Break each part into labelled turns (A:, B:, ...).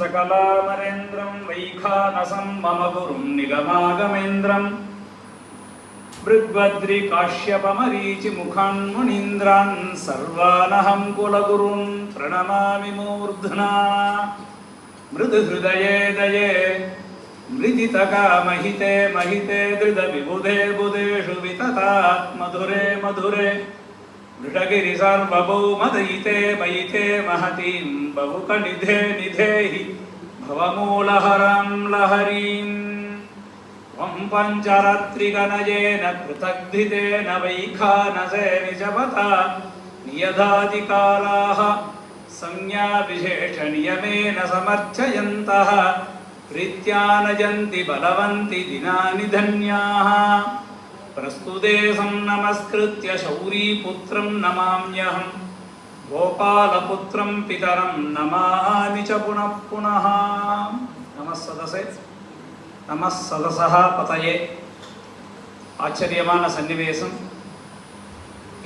A: सकलामरेन्द्रं वैखानसं मम गुरुं निगमागमेन्द्रं मृग्वद्रिकाश्यपमरीचिमुखान् मुनीन्द्रान् सर्वानहं कुलगुरून् प्रणमामि मूर्ध्ना। मृदुहृदये दये मृदितकामहिते महिते धृतविबुधे बुधेषु विततात् मधुरे मधुरे मृडगिरि सर्वभौमदयिते मयिते महतीं बहुकनिधे निधेहि भवमूलहरं लहरीं। त्वं पञ्चरात्रिगणयेन पृथग्धितेन वैखानसे निजपता नियदादिकालाः संज्ञाविशेषनियमेन समर्चयन्तः प्रीत्या नयन्ति बलवन्ति दिनानि धन्याः। प्रस्तुते नमस्कृत्य शौरीपुत्रं नमाम्यहं गोपालपुत्रं पितरं नमामि च पुनः पुनः। नमः सदसे नमः सदसः पतये। ஆச்சரியமான சன்னிவேசம்.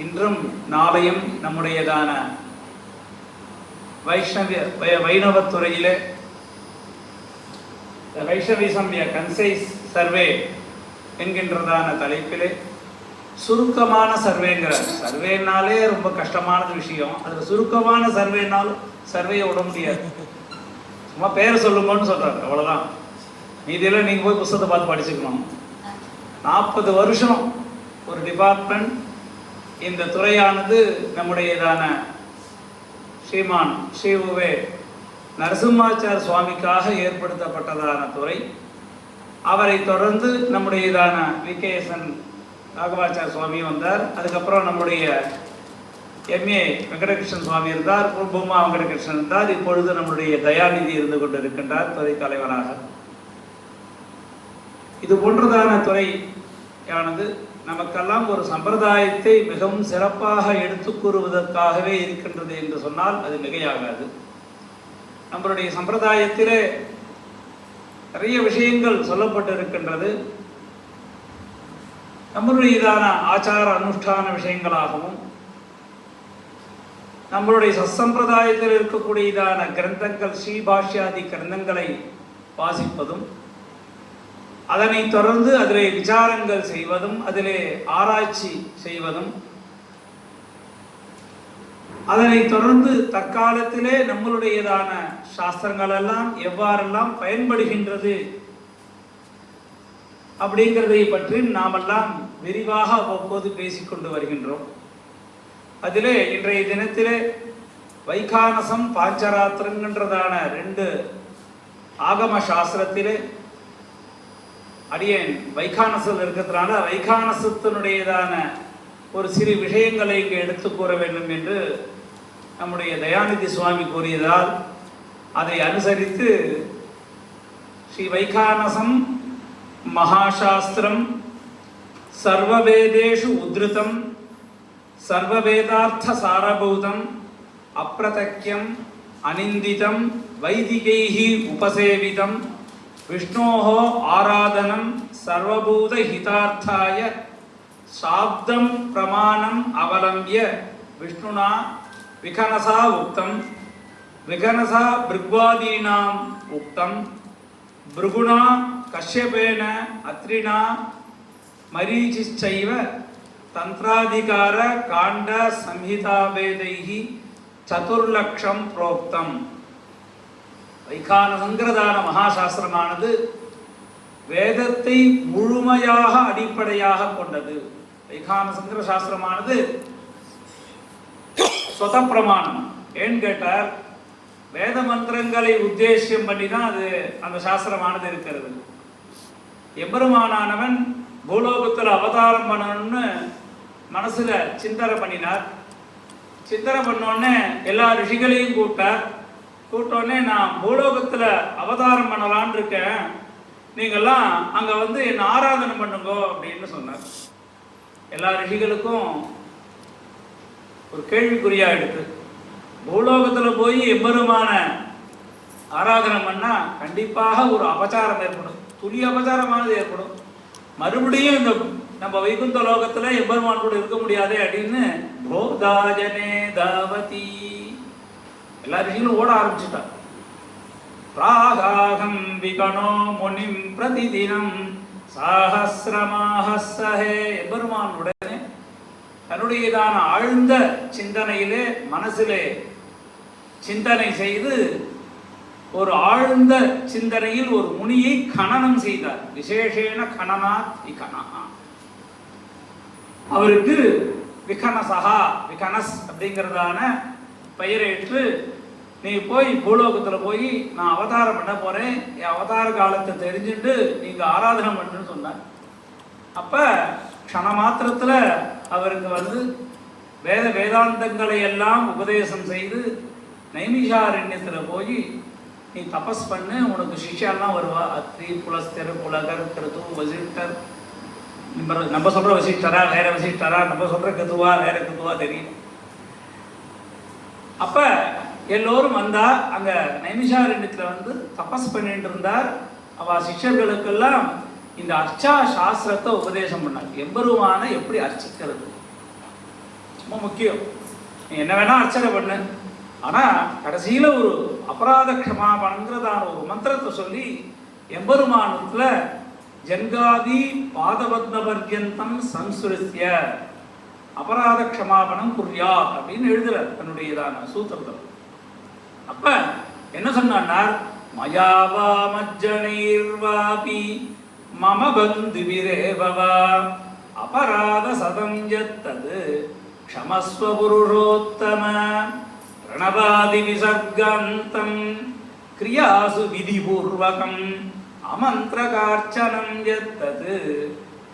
A: இன்றும் நாளையும் நம்முடையதான வைணவத்துறையிலே வைஷ்ணவிசம் கன்சைஸ் சர்வே என்கின்றதான தலைப்பிலே சுருக்கமான சர்வேங்கிறார். சர்வேனாலே ரொம்ப கஷ்டமானது விஷயம். அதில் சுருக்கமான சர்வேனாலும் சர்வேயை விட முடியாது. சும்மா பேரை சொல்லுங்கன்னு சொல்கிறார், அவ்வளோதான். மீதியெல்லாம் நீங்கள் போய் புத்தகத்தை பார்த்து படிச்சுக்கணும். 40 வருஷம் ஒரு டிபார்ட்மெண்ட் இந்த துறையானது நம்முடையதான ஸ்ரீமான் ஸ்ரீ நரசிம்மாச்சார் சுவாமிக்காக ஏற்படுத்தப்பட்டதான துறை. அவரை தொடர்ந்து நம்முடையதான விகேஎஸ்என் ராகவாச்சார் சுவாமி வந்தார். அதுக்கப்புறம் நம்முடைய எம்ஏ வெங்கடகிருஷ்ணன் சுவாமி இருந்தார், பூமா வெங்கடகிருஷ்ணன் இருந்தார். இப்பொழுது நம்முடைய தயாநிதி இருந்து கொண்டு இருக்கின்றார் துறை தலைவராக. இது போன்றதான துறையானது நமக்கெல்லாம் ஒரு சம்பிரதாயத்தை மிகவும் சிறப்பாக எடுத்து கூறுவதற்காகவே இருக்கின்றது என்று சொன்னால் அது மிகையாகாது. நம்மளுடைய சம்பிரதாயத்திலே நிறைய விஷயங்கள் சொல்லப்பட்டிருக்கின்றது. நம்மளுடையதான ஆச்சார அனுஷ்டான விஷயங்களாகவும் நம்மளுடைய சம்பிரதாயத்தில் இருக்கக்கூடியதான கிரந்தங்கள் ஸ்ரீபாஷ்யாதி கிரந்தங்களை வாசிப்பதும் அதனை தொடர்ந்து அதிலே விசாரங்கள் செய்வதும் அதிலே ஆராய்ச்சி செய்வதும் அதனை தொடர்ந்து தற்காலத்திலே நம்மளுடையதான சாஸ்திரங்கள் எல்லாம் எவ்வாறெல்லாம் பயன்படுகின்றது அப்படிங்கிறதை பற்றி நாமெல்லாம் விரிவாக அவ்வப்போது பேசிக்கொண்டு வருகின்றோம். அதிலே இன்றைய தினத்திலே வைகானசம் பாஞ்சராத்திரங்கன்றதான 2 ஆகம சாஸ்திரத்திலே அடியேன் வைகானசம் இருக்கிறதுனால வைகானசத்தினுடையதான ஒரு சிறு விஷயங்களை இங்கே எடுத்து கூற வேண்டும் என்று நம்முடைய தயாநிதி சுவாமி கூறியதால் அதை அனுசரித்து ஸ்ரீ வைகானசம் மகாசாஸ்திரம் சர்வவேதேஷு உத்ருதம் சர்வவேதார்த்த சாரபூதம் அப்ரதக்யம் அனிந்திதம் வைதிகைஹி உபசேவிதம் விஷ்ணோஹோ ஆராதனம் சர்வபூத ஹிதார்த்தாய சாப்தம் பிரமாணம் அவலம்பிய விஷ்ணுனா விகனசா உக்தம் விகனசா பிருக்வாதீனாம் உக்தம் பிருகுணா கஷ்யபேன அத்ரிணா மரீச்சிச்சைவ தந்திராதிகார காண்ட சம்ஹிதாபேதைஹி 4 லட்சம் புரோக்தம். வைகானசங்கிரதான மகாசாஸ்திரமானது வேதத்தை முழுமையாக அடிப்படையாக கொண்டது. வைகானசங்கிர சாஸ்திரமானது சொத பிரமாணம். ஏன்னு கேட்டார், வேத மந்திரங்களை உத்தேசியம் பண்ணி தான் அது அந்த சாஸ்திரமானது இருக்கிறது. எம்பெருமானானவன் பூலோகத்தில் அவதாரம் பண்ணணும்னு மனசுல சிந்தனை பண்ணினார். சிந்தனை பண்ணோடனே எல்லா ரிஷிகளையும் கூட்டோடனே நான் பூலோகத்தில் அவதாரம் பண்ணலான் இருக்கேன், நீங்கள்லாம் அங்கே வந்து என்னை ஆராதனை பண்ணுங்கோ அப்படின்னு சொன்னார். எல்லா ரிஷிகளுக்கும் ஒரு கேள்விக்குறியா எடுத்து, பூலோகத்தில் போய் எம்பெருமான ஆராதனை பண்ணால் கண்டிப்பாக ஒரு அபச்சாரம் ஏற்படும், துளி அபச்சாரமானது ஏற்படும். மறுபடியும் இந்த நம்ம வைகுந்த லோகத்தில் எம்பெருமான் கூட இருக்க முடியாதே அப்படின்னு போதாஜனே தாவதி எல்லா ரிஷிகளும் ஓட ஆரம்பிச்சுட்டான். ராகாகம் விகனோ முனிம் பிரதிதினம் சாஹஸ்ரமாஹஸ்ஸஹே. எம்பெருமானுடனே தன்னுடையதான ஆழ்ந்த சிந்தனையிலே மனசிலே சிந்தனை செய்து ஒரு ஆழ்ந்த சிந்தனையில் ஒரு முனியை கணனம் செய்தார். விசேஷேன கணனாத் விகனா. அவருக்கு விகனசஹா விகனஸ் அப்படிங்கிறதான பெயரேற்று நீ போய் பூலோகத்தில் போய் நான் அவதாரம் பண்ண போறேன், என் அவதார காலத்தை தெரிஞ்சுட்டு நீங்க ஆராதனை பண்ணுன்னு சொன்னார். அப்ப க்ஷண மாத்திரத்தில் அவருக்கு வேதாந்தங்களை எல்லாம் உபதேசம் செய்து நைமிஷாரண்யத்தில் போய் நீ தபஸ் பண்ணு, உனக்கு சிஷ்யெல்லாம் வருவா. அத்ரி புலஸ்தர் புலகர் கிருது வசிஷ்டர். நம்ம சொல்ற வசிஷ்டரா வேற வசிஷ்டரா, நம்ம சொல்ற கிருதுவா வேற கிருதுவா தெரியும். அப்ப எல்லோரும் வந்தா அங்க நைமிஷாரண்யத்துல தபஸ் பண்ணிட்டு இருந்தார். அவ சிஷ்யர்களுக்கெல்லாம் இந்த அர்ச்சா சாஸ்திரத்தை உபதேசம் பண்ணார். எம்பெருமான எப்படி அர்ச்சிக்கிறது ரொம்ப முக்கியம். நீ என்ன வேணா அர்ச்சனை பண்ணு, ஆனா கடைசியில ஒரு அபராத க்ஷமாபணங்கிறதான ஒரு மந்திரத்தை சொல்லி எம்பெருமானத்துல ஜன்காதி பாதபத்ம பர்யந்தம் சம்ஸ்ருத்ய அபராத க்ஷமாபணம் குர்யா அப்படின்னு எழுதுறார் தன்னுடையதான சூத்திரத்தில். அப்ப என்ன சொன்னார், மயாவா மஜ்ஜனைர்வாபி மம பந்து விரேபவா அபராத சதம் யத்தது க்ஷமஸ்வ புருஷோத்தம பிரணவாதி விசர்காந்தம் கிரியாசு விதிபூர்வகம் அமந்திரகார்ச்சனம் யத்தது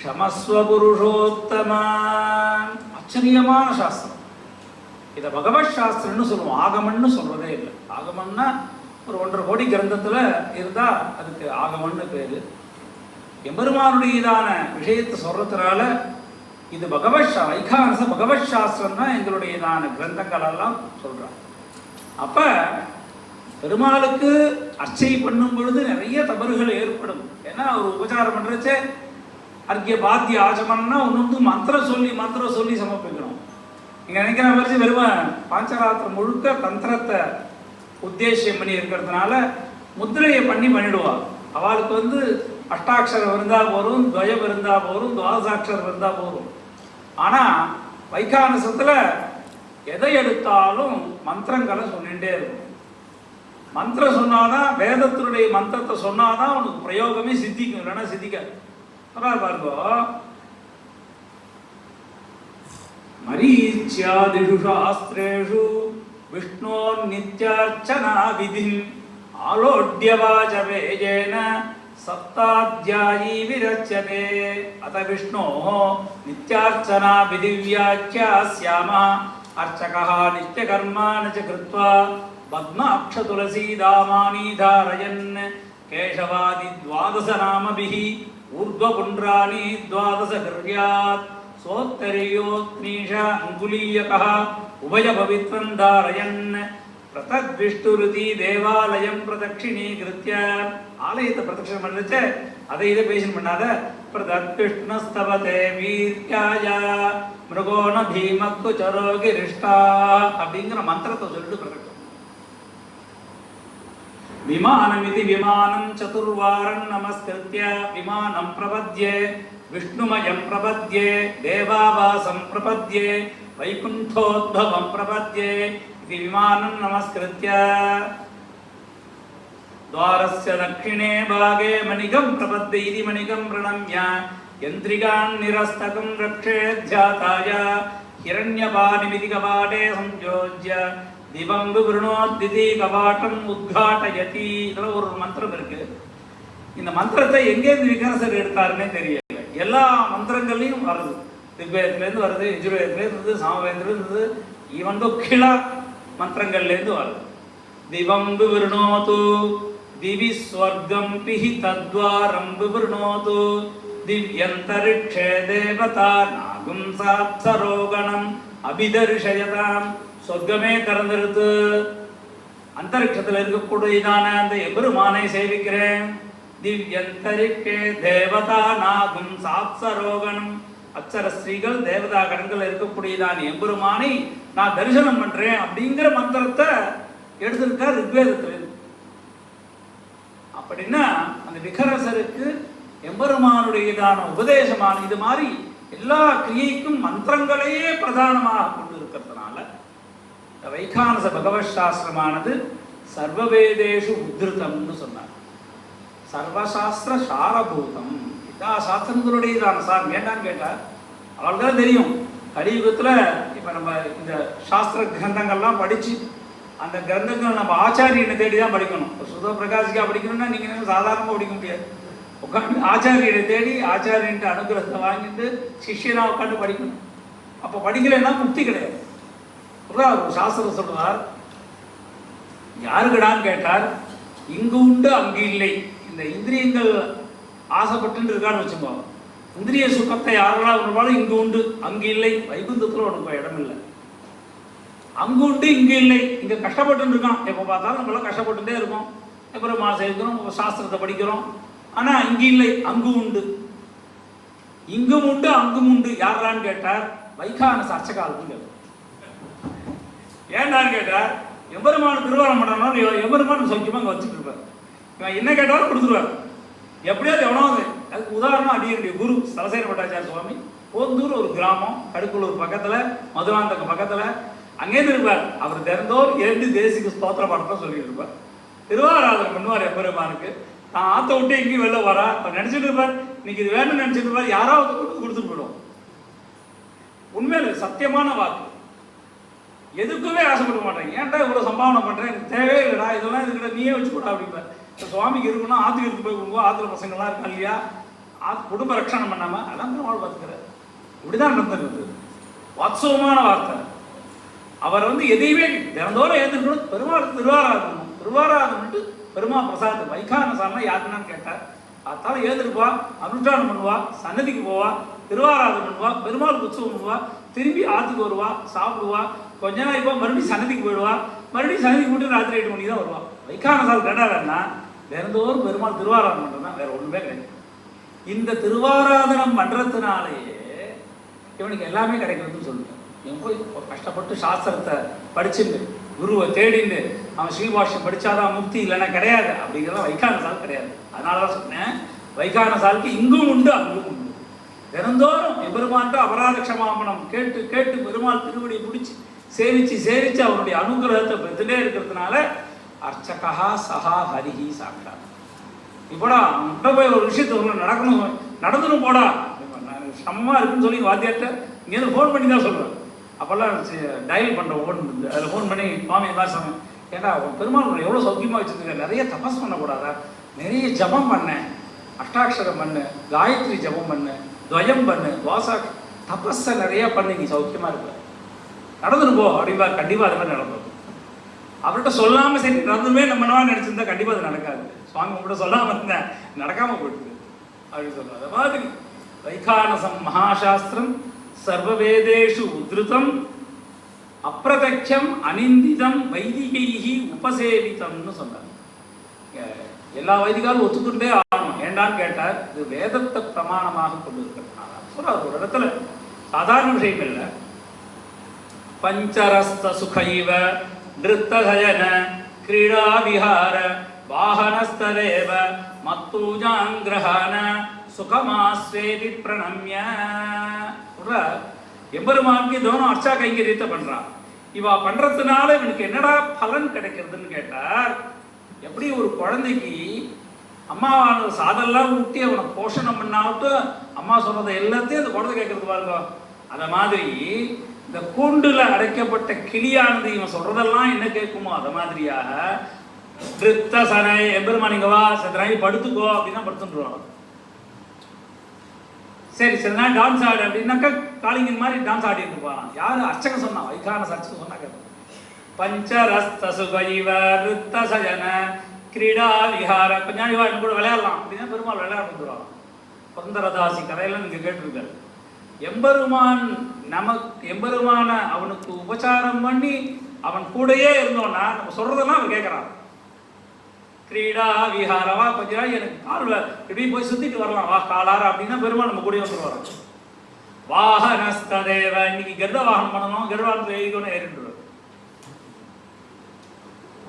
A: க்ஷமஸ்வ புருஷோத்தம. ஆச்சரியமான சாஸ்திரம். இதை பகவத் சாஸ்திரம்னு சொல்லுவோம், ஆகமன்னு சொல்றதே இல்லை. ஆகமம்னா ஒரு 1.5 கோடி கிரந்தத்துல இருந்தா அதுக்கு ஆகமன்னு பேரு. எம்பெருமானுடையதான விஷயத்தை சொல்றதுனால இது வைகானச பகவத் சாஸ்திரம் தான் எங்களுடையதான கிரந்தங்கள் எல்லாம் சொல்றாங்க. அப்ப பெருமாளுக்கு அர்ச்சை பண்ணும் பொழுது நிறைய தவறுகள் ஏற்படும். ஏன்னா ஒரு உபச்சாரம் பண்றச்சே அர்க்கிய பாத்திய ஆச்சமன்னா ஒன்று மந்திரம் சொல்லி சமர்ப்பிக்கணும். நீங்க நினைக்கிற மாதிரி வெறும் பாஞ்சராத்திரம் முழுக்க தந்திரத்தை உத்தேசியம் பண்ணி இருக்கிறதுனால முத்திரையை பண்ணிடுவா. அவளுக்கு அஷ்டாட்சரம் இருந்தா போரும், துவயம் இருந்தா போரும், துவாதசாட்சரம் இருந்தா போரும். ஆனா வைகானசத்துல எதை எடுத்தாலும் மந்திரங்களை சொல்லிகிட்டே இருக்கும். மந்திரம் சொன்னாதான், வேதத்தினுடைய மந்திரத்தை சொன்னாதான் உனக்கு பிரயோகமே சித்திக்கும், இல்லைன்னா சித்திக்காது. பாருங்க, மரீச்யாதிஷு சாஸ்திரேஷு விஷ்ணோ நித்யார்ச்சனா விதிம் ஆலோட்ய வாசவேஜேன சப்தாத்யாயி விரச்யதே. அத விஷ்ணோ நித்யார்ச்சனா விதிவ்யாக்கியாஸ்யாம அர்ச்சகः நித்யகர்மாண ச கிருத்வா பத்மாக்ஷ துளசி தாமானி தாரயன் கேசவாதி துவாதச நாமபிः ஊர்த்வபுண்ட்ராணி துவாதச கிர்யாத் சோத்தரியோத்னீஷ அங்குலீயகः உபய பவித்ரம் தாரயன் பிரதத்விஷ்டுருதி தேவாலயம் பிரதட்சிணீகிருத்ய. ஆலயத்தை பிரதட்சணம் பண்ணுச்சு, அதை இதை பேசன் பண்ணாத. பிரதத்விஷ்ணுஸ்தவதே வீர்யாய மிருகோண பீமக்கு சரோகிரிஷ்டா அப்படிங்கிற மந்திரத்தை சொல்லிட்டு பிரதட்சணம். விமானமிதி விமானம் சதுர்வாரம் நமஸ்கிருத்ய விமானம் பிரபத்யே விஷ்ணுமயம் பிரபத்யே தேவாவாசம் பிரபத்யே வைகுண்டோத்பவம் பிரபத்யே இது விமானம் நமஸ்கிருத்ய. द्वारस्य दक्षिणे भागे मणिगं प्रपद्ये इति मणिगं प्रणम्य यन्त्रिकान् निरस्तकं रक्षेध्याताय हिरण्यपाणिमिति कपाटे संयोज्य दिवं विवृणोद्दिति कपाटम् उद्घाटयति. இதெல்லாம் ஒரு மந்திரம் இருக்கு. இந்த மந்திரத்தை எங்கேருந்து விகாசர் எடுத்தாருன்னே தெரியல. எல்லா மந்திரங்கள்லையும் வருது. ரிக்வேதத்திலேருந்து வருது, யஜுர்வேதத்திலேருந்து வருது, சாமவேதத்திலேருந்து வருது, ஈவன் கிளா மந்திரங்கள்லேருந்து வருது. दिवं विवृणोतु दिवि स्वर्गं पिहि तद्वारं विवृणोतु दिव्यन्तरिक्षे देवता नागुं साप्सरोगणम् अभिदर्शयताम्. சொர்க்கமே திறந்திருத்து, அந்தரிக்ஷத்தில் இருக்கக்கூடியதான அந்த எம்பெருமானை சேவிக்கிறேன். திவ்யந்தரிக்கே தேவதா நாகும் சாப்சரோகணம். அப்சர ஸ்ரீகள் தேவதா கணங்கள் இருக்கக்கூடியதான எம்பெருமானை நான் தரிசனம் பண்றேன் அப்படிங்கிற மந்திரத்தை எடுத்திருக்கார் ரிக்வேதத்தில். அப்படின்னா அந்த விகரசருக்கு எம்பெருமானுடையதான உபதேசமான இது மாதிரி எல்லா கிரியைக்கும் மந்திரங்களையே பிரதானமாக கொண்டு இருக்கிறதுனால வைகானச பகவத் சாஸ்திரமானது சர்வவேதேஷு உத்ருதம்னு சொன்னார். சர்வசாஸ்திர சாரபூதம். எல்லா சாஸ்திரங்களுடையதான சார் வேண்டான்னு கேட்டார். அவளுக்கு தான் தெரியும் கலியுகத்தில் இப்போ நம்ம இந்த சாஸ்திர கிரந்தங்கள்லாம் படித்து அந்த கிரந்தங்கள் நம்ம ஆச்சாரியனை தேடி தான் படிக்கணும். இப்போ சுத பிரகாசிக்கா படிக்கணும்னா நீங்கள் சாதாரணமாக படிக்க முடியாது. உட்காந்து ஆச்சாரியனை தேடி ஆச்சாரியன்ட்டு அனுகிரகத்தை வாங்கிட்டு சிஷ்யனாக உட்காந்து படிக்கணும். அப்போ படிக்கலைன்னா முக்தி கிடையாது. ஒரு சாஸ்திரம் சொல்றார், யாருக்கடான்னு கேட்டார், இங்கு உண்டு அங்கு இல்லை. இந்த இந்திரியங்கள் ஆசைப்பட்டு இருக்கான்னு வச்சுக்கோங்க. இந்திரிய சுகத்தை யாரெல்லாம் விரும்பாலும் இங்கு உண்டு அங்கு இல்லை. வைகுந்தத்தில் உனக்கு இடம் இல்லை. அங்கு உண்டு இங்கு இல்லை. இங்கே கஷ்டப்பட்டு இருக்கான். எப்போ பார்த்தாலும் நம்மளாம் கஷ்டப்பட்டுட்டே இருக்கோம். அப்புறம் மாசம் இருக்கிறோம், சாஸ்திரத்தை படிக்கிறோம். ஆனால் இங்கு இல்லை, அங்கு உண்டு. இங்கும் உண்டு அங்கும் உண்டு. யாரான்னு கேட்டார், வைகானச அர்ச்சகாலுக்கும் கேட்டார். ஏன்டான்னு கேட்டார், எம்பெருமான திருவாரம் பண்ணணும். எம்பெருமான சௌக்கியமாக அங்கே வச்சுட்டு இருப்பார். இவன் என்ன கேட்டாலும் கொடுத்துருவார். எப்படியாவது எவனாவது. அதுக்கு உதாரணம் அடியனுடைய குரு சலசேன பட்டாச்சாரிய சுவாமி. போந்தூர் ஒரு கிராமம், கடுக்குளூர் பக்கத்தில், மதுராந்தகம் பக்கத்தில். அங்கேருந்து இருப்பார். அவர் திறந்தோர் 2 தேசிக ஸ்தோத்திர பாடத்தை சொல்லிட்டு இருப்பார். திருவாராதனை பண்ணுவார் எம்பெருமானுக்கு. நான் ஆற்ற விட்டு எங்கேயும் வெளில வரா அவர் நினச்சிட்டு இருப்பார். இன்னைக்கு இது வேணும்னு நினச்சிட்டு இருப்பார். யாராவது கொடுத்துட்டு போயிடும். உண்மையில சத்தியமான வாக்கு. எதுக்குமே ஆசைப்பட மாட்டேன். ஏன்டா இவ்வளோ சம்பாவனை பண்ணுறேன், எனக்கு தேவையே இல்லைடா, இதெல்லாம் இதுக்கிட்ட நீயே வச்சுக்கூடா அப்படிப்பார். இப்போ சுவாமிக்கு இருக்குன்னா ஆற்றுக்கு இருக்கு போய் கொடுங்க. ஆற்றுல பசங்கள்லாம் இருக்கா இல்லையா, குடும்ப ரட்சணம் பண்ணாமல் அதான் பெருமாள் பார்த்துக்கிறார். இப்படிதான் நடந்துருக்கு. வாத்சவமான வார்த்தை. அவர் எதையுமே தினந்தோறும் ஏற்றுக்கணும். பெருமாள் திருவாராதனம் திருவாராதனம்ட்டு பெருமா பிரசாத் வைகானசாரனா யாருக்குன்னு கேட்டார். அதால ஏந்திருப்பா, அனுஷ்டானம் பண்ணுவா, சன்னதிக்கு போவா, திருவாராதனம் பண்ணுவா, பெருமாள் உற்சவம் பண்ணுவா, திரும்பி ஆற்றுக்கு வருவா, சாப்பிடுவா, கொஞ்ச நாள் இப்போ மறுபடியும் சன்னதிக்கு போயிடுவா, மறுபடியும் சன்னதிக்கு போட்டு ராத்திரி 8 மணிக்கு தான் வருவா. வைகானசால் கேட்டாருன்னா தினந்தோறும் பெருமாள் திருவாராதனம் பண்ணுறதுனா வேற ஒன்றுமே கிடையாது. இந்த திருவாராதனம் பண்ணுறதுனாலேயே இவனுக்கு எல்லாமே கிடைக்கிறதுன்னு சொல்லுவேன். இவன் போய் கஷ்டப்பட்டு சாஸ்திரத்தை படிச்சுட்டு குருவை தேடிண்டு அவன் ஸ்ரீபாஷ்யம் படித்தாதான் முக்தி, இல்லைன்னா கிடையாது. அப்படிங்கிறத வைகானசால் கிடையாது. அதனால தான் சொன்னேன், வைகானசாலுக்கு இங்கும் உண்டு அங்கும் உண்டு. தினந்தோறும் எம்பெருமான்ட்டு அபராத க்ஷமாபணம் கேட்டு கேட்டு பெருமாள் திருவடியை பிடிச்சி சேவிச்சு சேவிச்சு அவருடைய அனுகிரகத்தை பெற்றுட்டே இருக்கிறதுனால அர்ச்சகா சஹா ஹரிஹி சாப்பிட்டா. இப்போடா அவன்கிட்ட போய் ஒரு விஷயத்தை நடக்கணும், நடந்துடும் போடா, சமமாக இருக்குன்னு சொல்லி வாத்தியார்ட்ட இங்கேருந்து ஃபோன் பண்ணி தான் சொல்கிறேன். அப்போல்லாம் டயல் பண்ணுற ஃபோன் இருந்தது. அதில் ஃபோன் பண்ணி சுவாமி எல்லாம் சொன்னேன், ஏன்னா பெருமாள் எவ்வளோ சௌக்கியமாக வச்சுருக்க, நிறைய தபஸ் பண்ணக்கூடாதா, நிறைய ஜபம் பண்ணேன், அஷ்டாட்சரம் பண்ணு, காயத்ரி ஜபம் பண்ணு, துவயம் பண்ணு, துவாசா தபஸை நிறையா பண்ணி நீ சௌக்கியமாக இருப்ப, நடந்துட்டு போ அப்படின்பா. கண்டிப்பாக அது மாதிரி நடக்கும். அவர்கிட்ட சொல்லாமல் சரி நடந்துமே நம்ம நினச்சிருந்தா கண்டிப்பாக அது நடக்காது. சுவாமி உங்கள்கிட்ட சொல்லாமல் இருந்தேன், நடக்காமல் போயிட்டு அப்படின்னு சொல்லுவாங்க. அது மாதிரி வைகானசம் மகாசாஸ்திரம் சர்வவேதேஷு உத்ருதம் அப்பிரதட்சம் அனிந்திதம் வைதிகைஹி உபசேவிதம்னு சொன்னார். எல்லா வைதிகாலும் ஒத்துக்கிட்டே ஆகணும். ஏண்டான்னு கேட்டார், இது வேதத்தை பிரமாணமாக கொண்டு இருக்கிறதுனால சொல்றார். ஒரு இடத்துல சாதாரண விஷயம் இல்லை. பஞ்சரஸ்த சுகைவ நிருத்தசயன கிரீடா விஹார வாகனஸ்ததேவ மத்தூஜாங்கிரஹான சுகமாஸ்வேதி பிரணம்ய. எம்பெருமானுக்கு தோனும் அர்ச்சா கைங்கரியத்தை பண்றான். இவா பண்றதுனால இவனுக்கு என்னடா பலன் கிடைக்கிறதுன்னு கேட்டார், எப்படி ஒரு குழந்தைக்கு அம்மா சாதெல்லாம் ஊட்டி அவனை போஷணம் பண்ணாவிட்டு அம்மா சொன்னதை எல்லாத்தையும் அந்த குழந்தை கேட்கறது பாருங்க. அதை மாதிரி இந்த கூண்டுல அடைக்கப்பட்ட கிளியானது இவன் சொல்றதெல்லாம் என்ன கேட்குமோ அதை மாதிரியாக திருத்தசனை எம்பெருமான் இங்க வா சத்ராயி படுத்துக்கோ அப்படின்னா படுத்துட்டுருவான். சரி சில நாள் டான்ஸ் ஆடு அப்படின்னாக்கா காளிங்கன் மாதிரி டான்ஸ் ஆடிட்டு இருப்பான். யாரு அர்ச்சகம் சொன்னா, வைகானச அர்ச்சகம் சொன்னா கேட்கும். பஞ்சரஸ்த சுகைவ ருத்தசயன கிரீடா விஹார, கொஞ்சம் நாள் இவன் கூட விளையாடலாம் அப்படின்னா பெருமாள் விளையாட வந்துடுவான். பந்தரதாசி கதையெல்லாம் நீங்க கேட்டிருக்காரு. எம்பெருமான் எம்பெருமான அவனுக்கு உபச்சாரம் பண்ணி அவன் கூடயே இருந்தோன்னா நம்ம சொல்றதெல்லாம் அவன் கேட்கறான். கிரீடா விஹாரவா, கொஞ்ச நாள் எனக்கு கால் இப்படி போய் சுத்திட்டு வரலாம் வா காலார அப்படின்னா பெருமாள் நம்ம கூட வந்து வரோம். வாகனஸ்ததேவ, இன்னைக்கு கருட வாகனம் பண்ணணும், கருடானத்தில் எழுதிக்கணும் ஏறிடுவார்.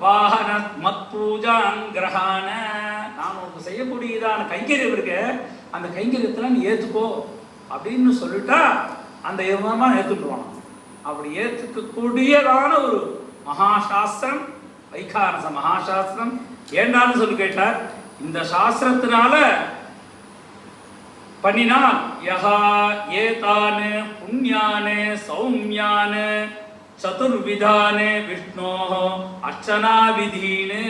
A: வாகன மத் பூஜாங்கிரஹான, செய்யக்கூடியதான கைங்கரியம் இருக்க அந்த கைங்கரியத்தில் நீ ஏற்றுக்கோ அப்படின்னு சொல்லிட்டா அந்த எவ்வளோமா ஏற்றுக்குவான். அப்படி ஏற்றுக்கக்கூடியதான ஒரு மகாசாஸ்திரம் வைகானச மகாசாஸ்திரம். ஏண்டான்னு சொல்லி கேட்டார், இந்த சாஸ்திரத்தினால பண்ணினால் யஹா ஏதானு புண்ணியானு சௌமியானு சதுர்விதானு விஷ்ணோ அர்ச்சனா விதீனு,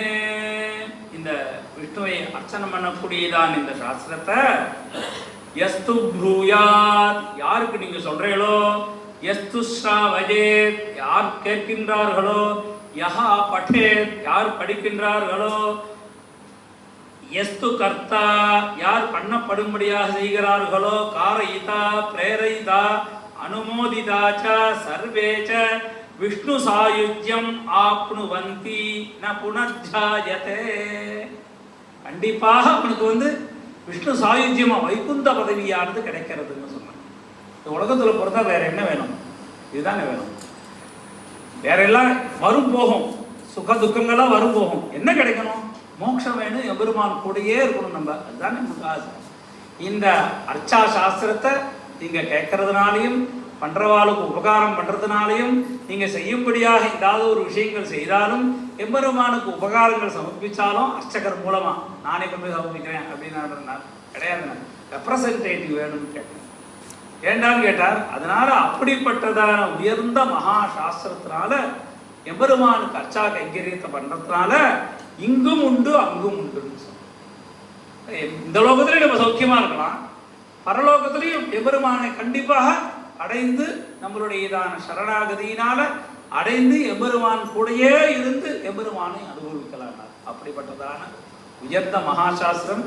A: இந்த விஷ்ணுவை அர்ச்சனை பண்ணக்கூடியதான் இந்த சாஸ்திரத்தை யஸ்து ப்ரூயாத் யாருக்கு நீங்க சொல்றீங்களோ, யஸ்து ஸ்ராவஜேத் யார் கேட்கின்றார்களோ, யஹா பட்டேத் யார் படிக்கின்றார்களோ, யஸ்து கர்த்தா யார் பண்ணப்படும்படியாக செய்கிறார்களோ, காரயிதா பிரேரயிதா அனுமோதிதாச்ச சர்வேச்ச விஷ்ணு சாயுஜ்யம் ஆப்னுவந்தி ந புனர்ஜாயதே. கண்டிப்பாக அவனுக்கு விஷ்ணு சாயுஜ்யமா வைகுந்த பதவியானது கிடைக்கிறதுன்னு சொன்னாங்க. இந்த உலகத்தில் பொறுத்தா வேற என்ன வேணும்? இதுதானே வேணும். வேற எல்லாம் வரும் போகும், சுக துக்கங்கள்லாம் வரும் போகும். என்ன கிடைக்கணும்? மோட்சம் வேணும், எம்பெருமான் கூடயே இருக்கணும். நம்ம அதுதானே நமக்கு ஆசை. இந்த அர்ச்சா சாஸ்திரத்தை நீங்க கேட்கறதுனாலையும் பண்றவாளுக்கு உபகாரம் பண்றதுனாலையும் நீங்க செய்யும்படியாக ஏதாவது ஒரு விஷயங்கள் செய்தாலும் எம்பெருமானுக்கு உபகாரங்கள் சமர்ப்பிச்சாலும் அர்ச்சகர் மூலமா நானே கொண்டு போய் சமர்ப்பிக்கிறேன் அப்படின்னு கிடையாது. ரெப்ரசன்டேட்டிவ் வேணும்னு கேட்டேன். ஏண்டான்னு கேட்டார், அதனால அப்படிப்பட்டதான உயர்ந்த மகா சாஸ்திரத்தினால எம்பெருமானுக்கு அர்ச்சா கைங்கரியத்தை பண்றதுனால இங்கும் உண்டு அங்கும் உண்டுன்னு சொன்ன. இந்த லோகத்திலையும் நம்ம சௌக்கியமா இருக்கலாம், பரலோகத்திலையும் எம்பெருமானை கண்டிப்பாக அடைந்து நம்மளுடையதான சரணாகதியினால அடைந்து எம்பெருமான் கூடையே இருந்து எம்பெருமானை அனுபவிக்கலாம். அப்படிப்பட்டதான உயர்ந்த மகாசாஸ்திரம்.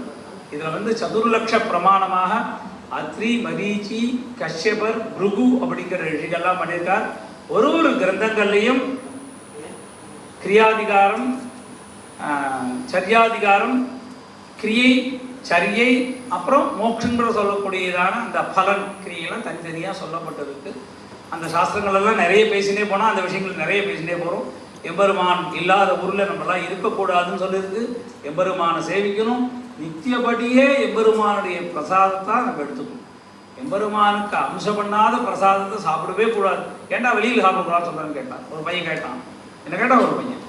A: இதுல சதுர்லட்ச பிரமாணமாக அத்ரி மரீச்சி கஷ்யபர் பிருகு அப்படிங்கிற ரிஷிகள்லாம் பண்ணியிருக்கார். ஒரு கிரந்தங்கள்லையும் கிரியாதிகாரம் சர்யாதிகாரம் கிரியை சரியை அப்புறம் மோட்சங்கிற சொல்லக்கூடியதான அந்த பலன் கிரியெல்லாம் தனித்தனியாக சொல்லப்பட்டிருக்கு. அந்த சாஸ்திரங்கள் எல்லாம் நிறைய பேசினே போனால் அந்த விஷயங்கள் நிறைய பேசினே போகிறோம். எம்பெருமான் இல்லாத ஊரில் நம்மளாம் இருக்கக்கூடாதுன்னு சொல்லியிருக்கு. எம்பெருமானை சேவிக்கணும், நித்தியபடியே எம்பெருமானுடைய பிரசாதத்தை நம்ம எடுத்துக்கணும். எம்பெருமானுக்கு அம்சம் பண்ணாத பிரசாதத்தை சாப்பிடவே கூடாது. ஏண்டா வெளியில் சாப்பிடக்கூடாதுன்னு சொல்கிறேன்னு கேட்டான் ஒரு பையன். கேட்டான் என்ன கேட்டான் ஒரு பையன்,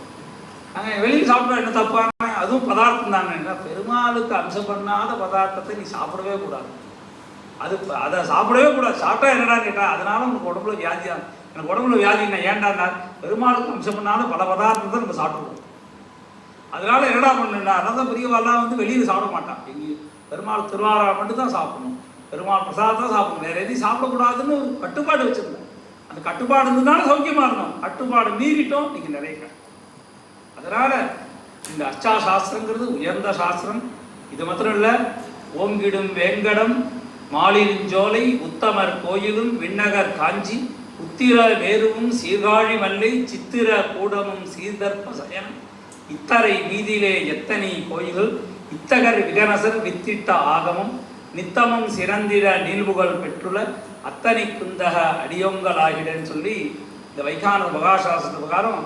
A: நாங்கள் வெளியில் சாப்பிட்டா என்ன தப்பான, அதுவும் பதார்த்தம் தானே. பெருமாளுக்கு அம்சம் பண்ணாத பதார்த்தத்தை நீ சாப்பிடவே கூடாது. அதை சாப்பிடவே கூடாது. சாப்பிட்டா என்னடான்னு கேட்டா, அதனால உனக்கு உடம்புல வியாதி தான். எனக்கு உடம்புல வியாதினா ஏன்டா, பெருமாளுக்கு அம்சம் பண்ணாத பல பதார்த்தத்தை நம்ம சாப்பிடுவோம். அதனால என்னடா பண்ணுன்னா, அதான் பெரியவாள்லாம் வெளியில் சாப்பிட மாட்டான். எங்கேயும் பெருமாள் திருவாரா மட்டும் தான் சாப்பிடணும், பெருமாள் பிரசாதம் தான் சாப்பிடணும், வேற எதையும் சாப்பிடக்கூடாதுன்னு ஒரு கட்டுப்பாடு வச்சிருந்தேன். அந்த கட்டுப்பாடு இருந்ததுனால சௌக்கியமா இருந்தோம். கட்டுப்பாடு மீறிட்டோம், நீங்க நிறைய. அதனால இந்த அர்ச்சா சாஸ்திரங்கிறது உயர்ந்த சாஸ்திரம். இது மாத்திரம் இல்லை, ஓங்கிடும் வேங்கடம் மாலிருஞ்சோலை உத்தமர் கோயிலும் விண்ணகர் காஞ்சி உத்திர வேருவும் சீர்காழி மல்லை சித்திர கூடமும் சீர்தர்ப்ப சயனம் இத்தரை வீதியிலே எத்தனை கோயில்கள் இத்தகர் விகனசர் வித்திட்ட ஆகமும் நித்தமும் சிறந்திர நீள்புகள் பெற்றுள்ள அத்தனை குந்தக அடியோங்களாகிடன்னு சொல்லி இந்த வைகானச மகாசாஸ்திர பிரகாரம்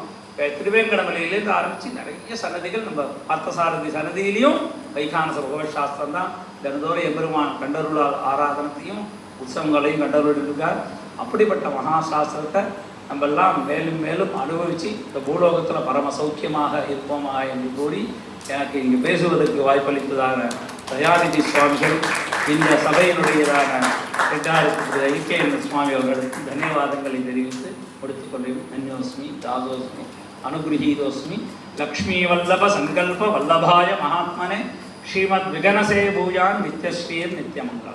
A: திருவேங்கடமலையிலேருந்து ஆரம்பித்து நிறைய சன்னதிகள் நம்ம பார்த்தசாரதி சன்னதியிலையும் வைகானச பகவத் சாஸ்திரம் தான். தினந்தோறும் எம்பெருமான் கண்டருளால் ஆராதனத்தையும் உற்சவங்களையும் கண்டருளிருக்கார். அப்படிப்பட்ட மகாசாஸ்திரத்தை நம்ம எல்லாம் மேலும் மேலும் அனுபவித்து இந்த பூலோகத்தில் பரம சௌக்கியமாக இருப்போமா என்று கூறி எனக்கு இங்கு பேசுவதற்கு வாய்ப்பளித்ததான தயாநிதி சுவாமிகள், இந்த சபையினுடையதான ரெண்டாயிரத்தி ஐக்கிய சுவாமி அவர்களுக்கு தன்யவாதங்களை தெரிவித்து முடித்துக் கொண்டேன். தன்யோஸ்மி தாசோஸ்மி அனுகிரகீதோஸ்மி லக்ஷ்மீ வல்லப சங்கல்ப வல்லபாய மகாத்மனே ஸ்ரீமத் விகனசே பூஜான் நித்யஸ்ரீர் நித்யமங்கலம்.